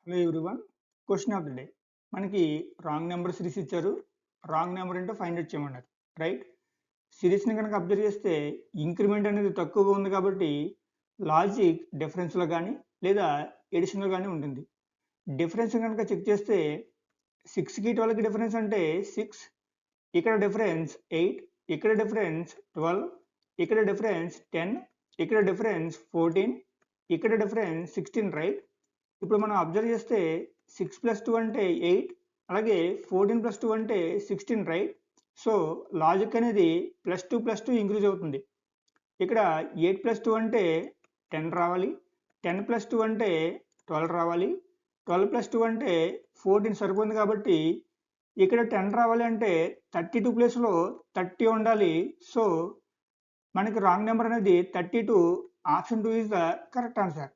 Hello everyone. Question of the day. మనకి wrong number series ఇచ్చారు. Wrong number ఏంటో find out చేయమన్నారు. Right. సిరీస్ని కనుక అబ్జర్వ్ చేస్తే ఇంక్రిమెంట్ అనేది తక్కువగా ఉంది కాబట్టి లాజిక్ డిఫరెన్స్లో కానీ లేదా ఎడిషన్లో కానీ ఉంటుంది. డిఫరెన్స్ కనుక చెక్ చేస్తే 6కి 12కి డిఫరెన్స్ అంటే 6, ఇక్కడ డిఫరెన్స్ 8, ఇక్కడ డిఫరెన్స్ 12, ఇక్కడ డిఫరెన్స్ 10, ఇక్కడ డిఫరెన్స్ 14, ఇక్కడ డిఫరెన్స్ 16. రైట్. ఇప్పుడు మనం అబ్జర్వ్ చేస్తే 6 + 2 అంటే 8, అలాగే 14 + 2 అంటే 16. రైట్. సో లాజిక్ అనేది +2 + 2 ఇంక్రీజ్ అవుతుంది. ఇక్కడ 8 + 2 అంటే 10 రావాలి, 10 + 2 అంటే 12 రావాలి, 12 + 2 అంటే 14 సరిపోతుంది. కాబట్టి ఇక్కడ 10 రావాలి అంటే 32 ప్లేస్లో 30 ఉండాలి. సో మనకి రాంగ్ నెంబర్ అనేది 32. Option 2 is the correct answer.